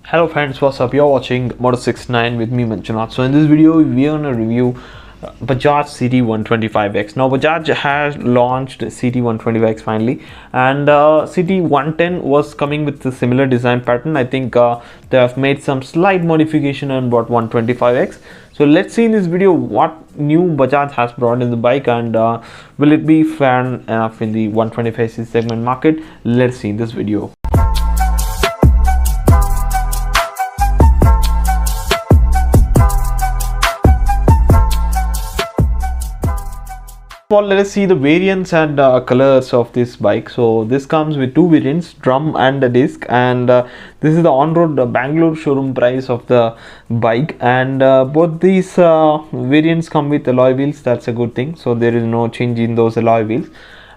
Hello friends, what's up? You're watching Moto69 with me Manjunath. So in this video we're gonna review Bajaj CT125X. Now Bajaj has launched CT125X finally, and CT110 was coming with a similar design pattern. I think they have made some slight modification on what 125X. So let's see in this video what new Bajaj has brought in the bike, and will it be fair enough in the 125cc segment market? Let's see in this video. Well, let us see the variants and colors of this bike. So this comes with two variants, drum and a disc, and this is the on-road Bangalore showroom price of the bike, and both these variants come with alloy wheels. That's a good thing, so there is no change in those alloy wheels.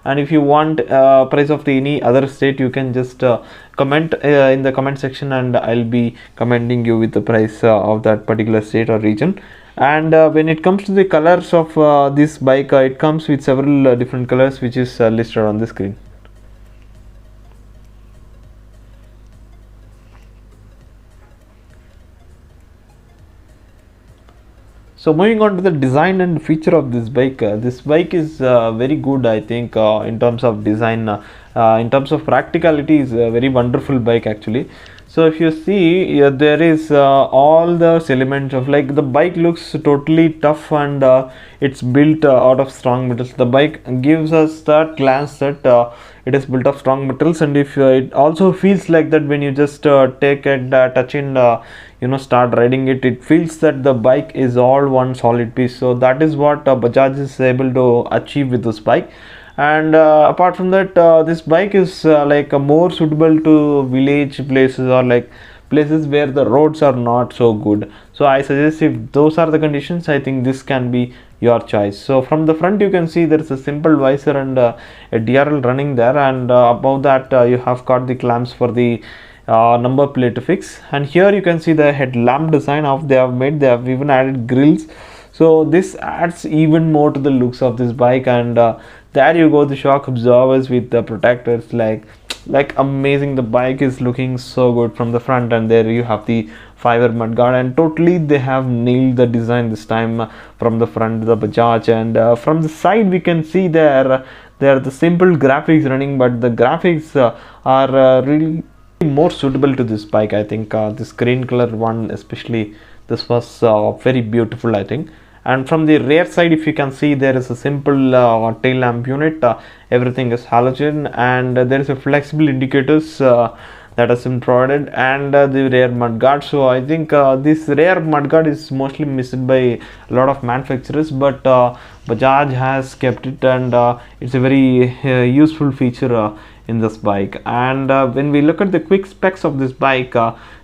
And if you want price of any other state, you can just comment in the comment section, and I'll be commenting you with the price of that particular state or region. And when it comes to the colors of this bike, it comes with several different colors, which is listed on the screen. So moving on to the design and feature of this bike is very good, I think, in terms of design. In terms of practicality, is a very wonderful bike actually. So if you see, there is all those elements of, like, the bike looks totally tough, and it's built out of strong metals. The bike gives us that glance that it is built of strong metals, and if it also feels like that when you just take it, touch and start riding it, it feels that the bike is all one solid piece. So that is what Bajaj is able to achieve with this bike. And apart from that, this bike is more suitable to village places, or like places where the roads are not so good. So I suggest, if those are the conditions, I think this can be your choice. So from the front you can see there is a simple visor and a DRL running there, and above that you have got the clamps for the number plate to fix. And here you can see the headlamp design of they have made. They have even added grills, so this adds even more to the looks of this bike. And there you go, the shock absorbers with the protectors, like amazing. The bike is looking so good from the front, and there you have the fiber mudguard, and totally they have nailed the design this time from the front, the Bajaj. And from the side we can see there are the simple graphics running, but the graphics are really more suitable to this bike. I think this green color one especially, this was very beautiful, I think. And from the rear side, if you can see, there is a simple tail lamp unit. Everything is halogen, and there is a flexible indicators that has been provided, and the rear mudguard. So I think this rear mudguard is mostly missed by a lot of manufacturers, but Bajaj has kept it, and it's a very useful feature in this bike. And when we look at the quick specs of this bike,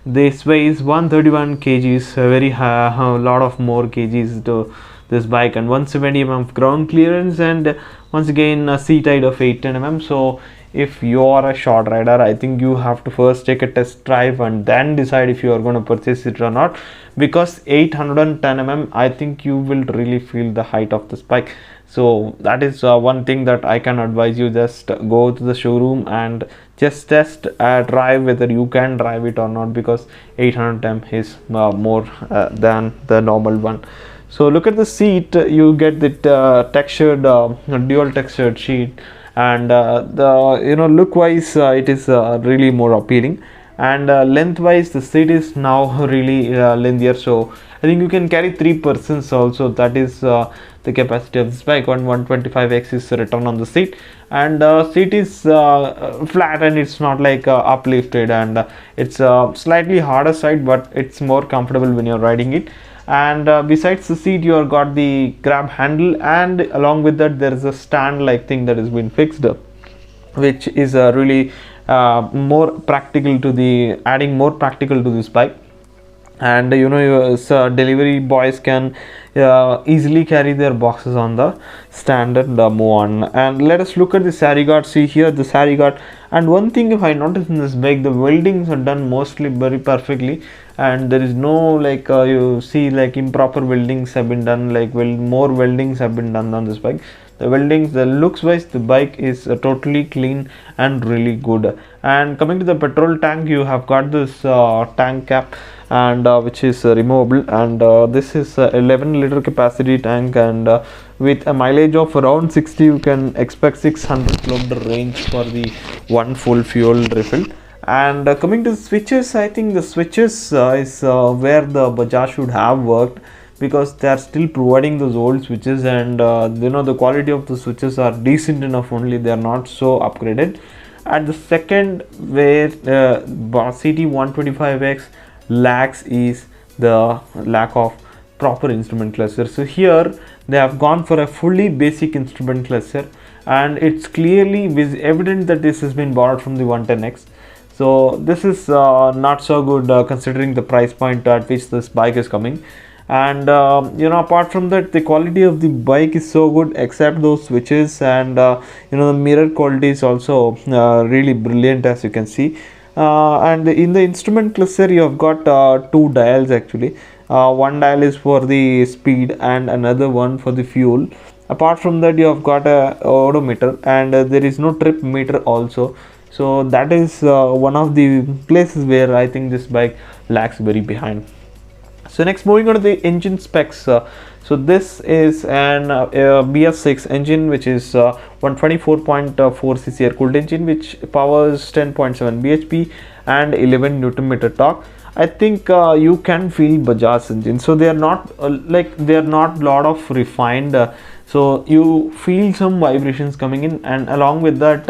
this weighs 131 kgs, very a lot of more kgs to this bike, and 170 mm of ground clearance, and once again a seat height of 810 mm. So if you are a short rider, I think you have to first take a test drive and then decide if you are going to purchase it or not, because 810 mm, I think you will really feel the height of this bike. So that is one thing that I can advise you. Just go to the showroom and just test drive whether you can drive it or not, because 800 mm is more than the normal one. So look at the seat. You get the textured dual textured sheet, and the look wise it is really more appealing. And length wise, the seat is now really lengthier, so I think you can carry 3 persons also. That is the capacity of this bike. On 125X is written on the seat, and seat is flat, and it's not like uplifted, and it's slightly harder side, but it's more comfortable when you're riding it. And besides the seat, you have got the grab handle, and along with that there is a stand like thing that has been fixed up, which is really more practical to the adding more practical to this bike. and delivery boys can easily carry their boxes on the standard move on. And let us look at the sari guard. See here the sari guard, and one thing if I notice in this bike, the weldings are done mostly very perfectly, and there is no like you see like improper weldings have been done, like more weldings have been done on this bike. The weldings, the looks wise, the bike is totally clean and really good. And coming to the petrol tank, you have got this tank cap, and which is removable, and this is 11-liter capacity tank, and with a mileage of around 60, you can expect 600 kilometer range for the one full fuel refill. And coming to the switches, I think the switches is where the Bajaj should have worked, because they are still providing those old switches, and the quality of the switches are decent enough only, they are not so upgraded. At the second, where CT125X lacks is the lack of proper instrument cluster. So here they have gone for a fully basic instrument cluster, and it's clearly evident that this has been borrowed from the 110X. So this is not so good considering the price point at which this bike is coming. And apart from that, the quality of the bike is so good except those switches, and the mirror quality is also really brilliant, as you can see. And in the instrument cluster, you have got two dials actually. One dial is for the speed and another one for the fuel. Apart from that, you have got a odometer, and there is no trip meter also. So that is one of the places where I think this bike lags very behind. So next, moving on to the engine specs. So this is an BS6 engine, which is 124.4cc air-cooled engine, which powers 10.7 bhp and 11 Nm torque. I think you can feel Bajaj engine. So they are not lot of refined. So you feel some vibrations coming in, and along with that,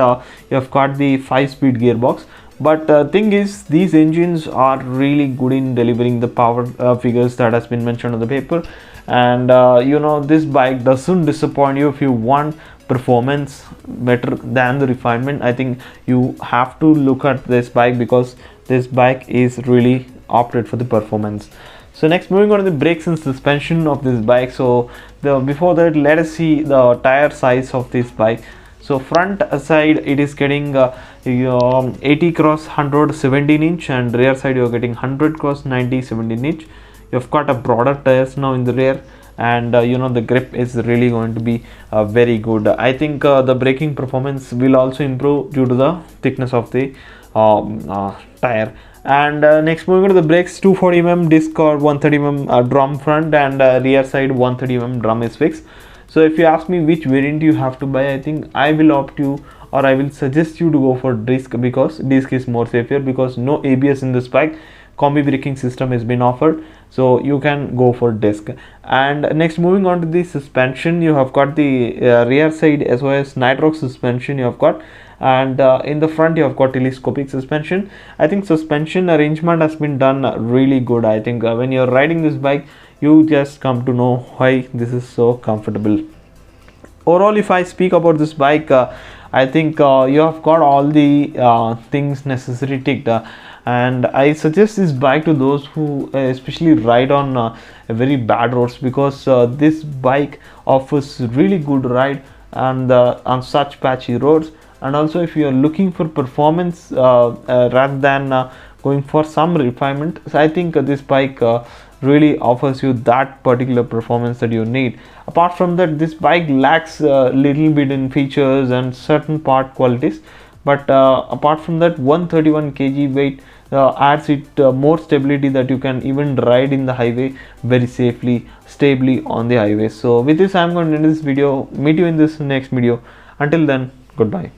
you have got the 5-speed gearbox. But thing is, these engines are really good in delivering the power figures that has been mentioned on the paper. And this bike doesn't disappoint you. If you want performance better than the refinement, I think you have to look at this bike, because this bike is really opted for the performance. So next, moving on to the brakes and suspension of this bike. So before that, let us see the tire size of this bike. So front side, it is getting 80 cross 100 17 inch, and rear side you are getting 100 cross 90 17 inch. You have got a broader tires now in the rear, and the grip is really going to be very good. I think the braking performance will also improve due to the thickness of the tire. And next, moving on to the brakes, 240mm disc or 130mm drum front, and rear side 130mm drum is fixed. So if you ask me which variant you have to buy, I think I will I will suggest you to go for disc, because disc is more safer, because no ABS in this bike. Combi braking system has been offered, so you can go for disc. And next, moving on to the suspension, you have got the rear side as well as nitrox suspension you have got, and in the front you have got telescopic suspension. I think suspension arrangement has been done really good. I think when you're riding this bike, you just come to know why this is so comfortable. Overall, if I speak about this bike, I think you have got all the things necessary ticked, and I suggest this bike to those who especially ride on very bad roads, because this bike offers really good ride and on such patchy roads. And also, if you are looking for performance rather than going for some refinement, so I think this bike really offers you that particular performance that you need. Apart from that, this bike lacks a little bit in features and certain part qualities, but apart from that, 131 kg weight adds it more stability, that you can even ride in the highway very stably on the highway. So with this, I'm going to end this video. Meet you in this next video. Until then, goodbye.